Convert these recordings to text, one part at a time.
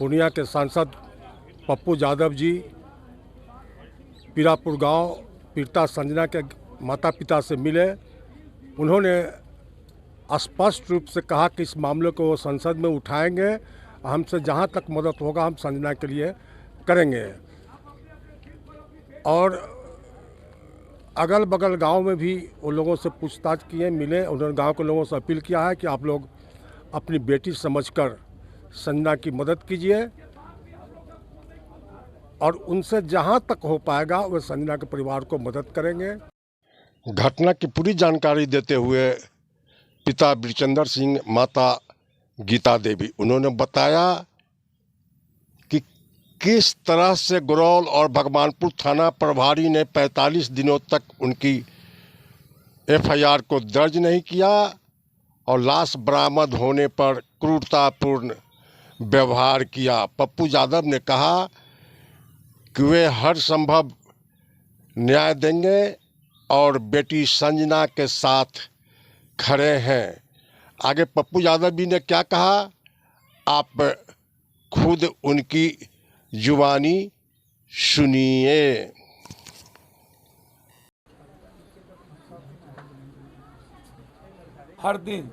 पूर्णिया के सांसद पप्पू यादव जी पीरापुर गांव पीड़िता संजना के माता पिता से मिले। उन्होंने स्पष्ट रूप से कहा कि इस मामले को वो संसद में उठाएंगे, हमसे जहां तक मदद होगा हम संजना के लिए करेंगे। और अगल बगल गांव में भी उन लोगों से पूछताछ किए, मिले। उन्होंने गांव के लोगों से अपील किया है कि आप लोग अपनी बेटी समझकर संजना की मदद कीजिए और उनसे जहां तक हो पाएगा वे संजना के परिवार को मदद करेंगे। घटना की पूरी जानकारी देते हुए पिता बिरचंदर सिंह, माता गीता देवी, उन्होंने बताया कि किस तरह से गुरौल और भगवानपुर थाना प्रभारी ने 45 दिनों तक उनकी एफआईआर को दर्ज नहीं किया और लाश बरामद होने पर क्रूरतापूर्ण व्यवहार किया। पप्पू यादव ने कहा कि वे हर संभव न्याय देंगे और बेटी संजना के साथ खड़े हैं। आगे पप्पू यादव जी ने क्या कहा, आप खुद उनकी जुबानी सुनिए। हर दिन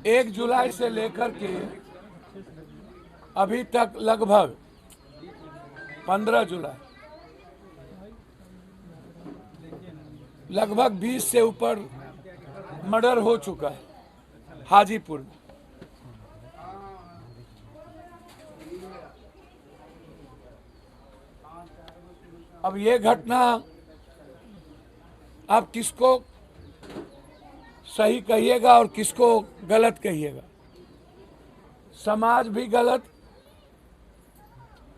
एक जुलाई से लेकर के अभी तक लगभग 15 जुलाई, लगभग 20 से ऊपर मर्डर हो चुका है हाजीपुर में। अब ये घटना आप किसको सही कहिएगा और किसको गलत कहिएगा। समाज भी गलत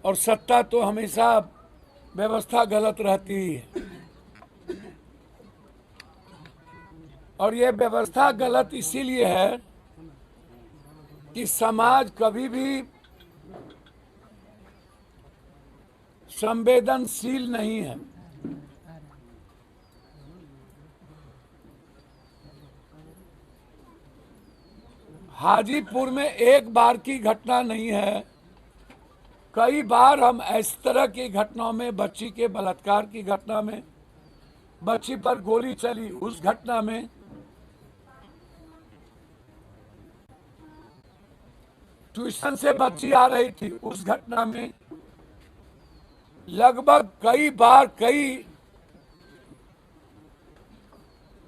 और सत्ता तो हमेशा व्यवस्था गलत रहती ही है। और ये व्यवस्था गलत इसीलिए है कि समाज कभी भी संवेदनशील नहीं है। हाजीपुर में एक बार की घटना नहीं है, कई बार हम इस तरह की घटनाओं में, बच्ची के बलात्कार की घटना में, बच्ची पर गोली चली उस घटना में, ट्यूशन से बच्ची आ रही थी उस घटना में, लगभग कई बार कई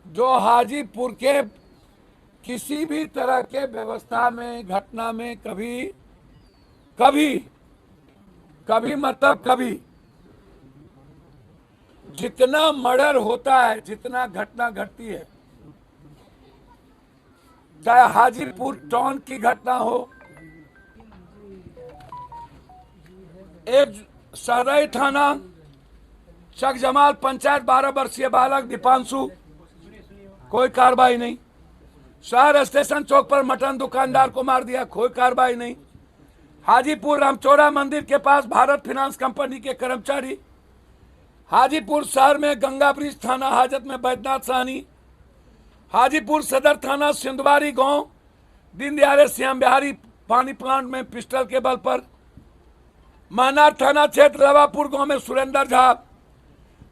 जो हाजीपुर के किसी भी तरह के व्यवस्था में, घटना में कभी कभी कभी मतलब कभी जितना मर्डर होता है, जितना घटना घटती है, चाहे हाजीपुर टाउन की घटना हो, एक सरई थाना चक जमाल पंचायत 12 वर्षीय बालक दीपांशु, कोई कार्रवाई नहीं। शहर स्टेशन चौक पर मटन दुकानदार को मार दिया, कोई कार्रवाई नहीं। हाजीपुर रामचौरा मंदिर के पास भारत फाइनेंस कंपनी के कर्मचारी, हाजीपुर शहर में गंगा ब्रिज थाना हाजत में बैद्यनाथ साहनी, हाजीपुर सदर थाना सिंधवारी गांव दिन दहाड़े श्याम बिहारी पानी प्लांट में पिस्टल के बल पर, महनार थाना क्षेत्र रवापुर गांव में सुरेंद्र झा,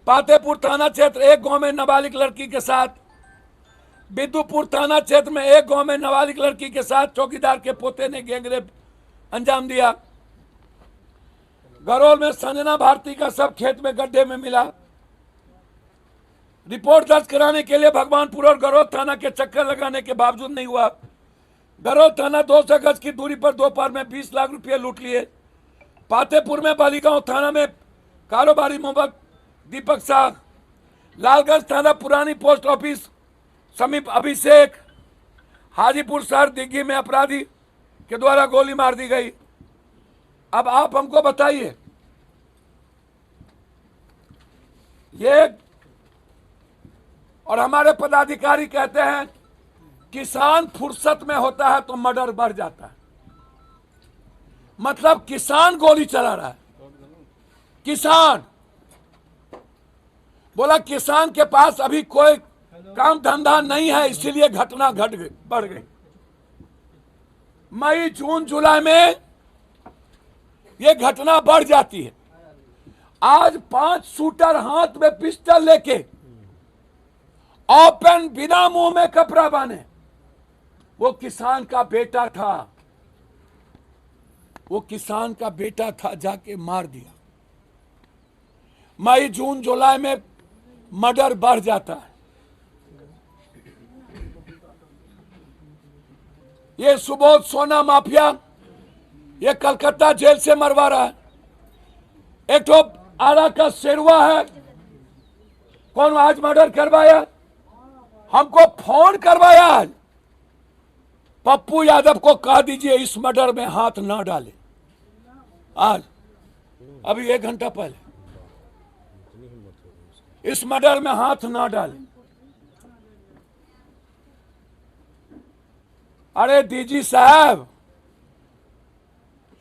पातेपुर थाना क्षेत्र एक गांव में नाबालिग लड़की के साथ, बिद्दुपुर थाना क्षेत्र में एक गांव में नाबालिग लड़की के साथ चौकीदार के पोते ने गैंगरेप अंजाम दिया। गरौल में संजना भारती का शव खेत में गड्ढे में मिला। रिपोर्ट दर्ज कराने के लिए भगवानपुर और गरौल थाना के चक्कर लगाने के बावजूद नहीं हुआ। गरौल थाना 200 गज की दूरी पर दोपहर में 20 लाख रुपए लूट लिए। पातेपुर में बालिगांव थाना में कारोबारी मोहम्मद दीपक शाह, लालगंज थाना पुरानी पोस्ट ऑफिस समीप अभिषेक, हाजीपुर शहर दिग्गी में अपराधी के द्वारा गोली मार दी गई। अब आप हमको बताइए, ये और हमारे पदाधिकारी कहते हैं किसान फुर्सत में होता है तो मर्डर बढ़ जाता है। मतलब किसान गोली चला रहा है, किसान बोला किसान के पास अभी कोई काम धंधा नहीं है, इसीलिए घटना घट गई, बढ़ गई। मई जून जुलाई में ये घटना बढ़ जाती है। आज 5 शूटर हाथ में पिस्टल लेके ओपन, बिना मुंह में कपड़ा बांधे, वो किसान का बेटा था, वो किसान का बेटा था, जाके मार दिया। मई जून जुलाई में मर्डर बढ़ जाता है। ये सुबोध सोना माफिया ये कलकत्ता जेल से मरवा रहा है। एक तो आरा का शेरवा है, कौन आज मर्डर करवाया, हमको फोन करवाया आज। पप्पू यादव को कह दीजिए इस मर्डर में हाथ ना डाले। आज अभी 1 घंटा पहले इस मर्डर में हाथ ना डाले। अरे डीजी साहब,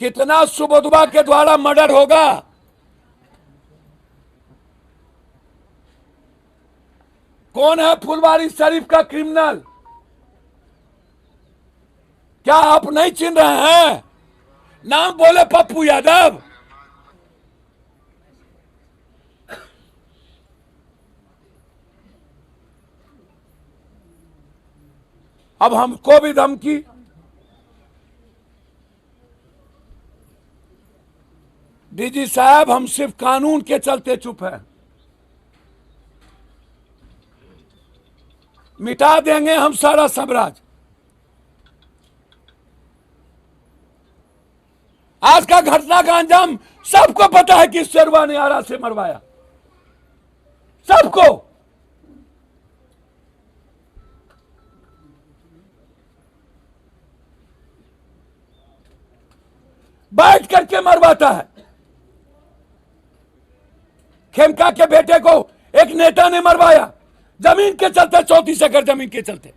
कितना सुबोधवा के द्वारा मर्डर होगा? कौन है फुलवारी शरीफ का क्रिमिनल? क्या आप नहीं चिन्ह रहे हैं? नाम बोले पप्पू यादव। अब हमको भी धमकी। डीजी साहब, हम सिर्फ कानून के चलते चुप हैं। मिटा देंगे हम सारा साम्राज्य। आज का घटना का अंजाम सबको पता है कि शेरवा ने आरा से मरवाया, सबको। बैठ करके मरवाता है। खेमका के बेटे को एक नेता ने मरवाया, जमीन के चलते, 34 एकड़ जमीन के चलते।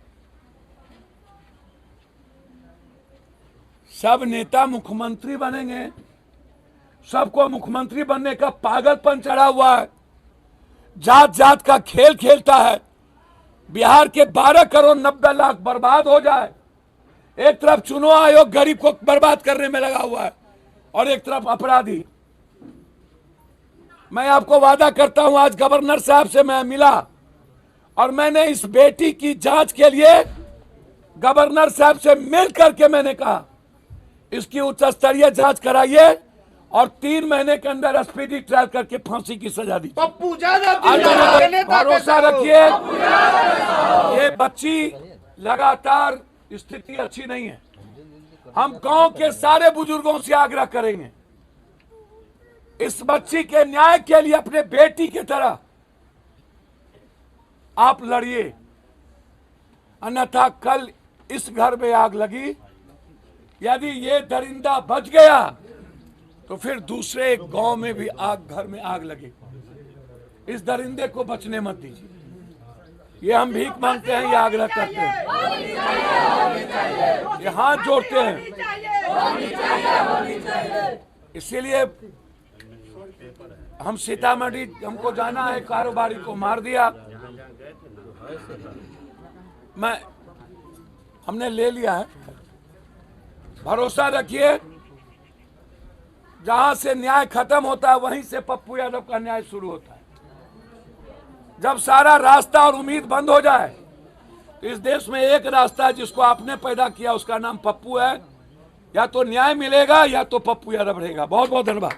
सब नेता मुख्यमंत्री बनेंगे, सबको मुख्यमंत्री बनने का पागलपन चढ़ा हुआ है। जात जात का खेल खेलता है। बिहार के 12 करोड़ 90 लाख बर्बाद हो जाए। एक तरफ चुनाव आयोग गरीब को बर्बाद करने में लगा हुआ है और एक तरफ अपराधी। मैं आपको वादा करता हूं, आज गवर्नर साहब से मैं मिला और मैंने इस बेटी की जांच के लिए गवर्नर साहब से मिल करके मैंने कहा इसकी उच्च स्तरीय जांच कराइए और 3 महीने के अंदर स्पीडी ट्रायल करके फांसी की सजा दी। पप्पू ज्यादा भरोसा रखिए, ये बच्ची लगातार स्थिति अच्छी नहीं है। हम गांव के सारे बुजुर्गों से आग्रह करेंगे, इस बच्ची के न्याय के लिए अपने बेटी की तरह आप लड़िए, अन्यथा कल इस घर में आग लगी, यदि ये दरिंदा बच गया तो फिर दूसरे गांव में भी घर में आग लगी। इस दरिंदे को बचने मत दीजिए। ये हम भीख मांगते हैं, ये आग्रह करते हैं, ये हाथ जोड़ते हैं। इसीलिए हम सीतामढ़ी, हमको जाना है, कारोबारी को मार दिया। हमने ले लिया है। भरोसा रखिए, जहां से न्याय खत्म होता है वहीं से पप्पू यादव का न्याय शुरू होता है। जब सारा रास्ता और उम्मीद बंद हो जाए तो इस देश में एक रास्ता है जिसको आपने पैदा किया, उसका नाम पप्पू है। या तो न्याय मिलेगा या तो पप्पू यादव रहेगा। बहुत बहुत धन्यवाद।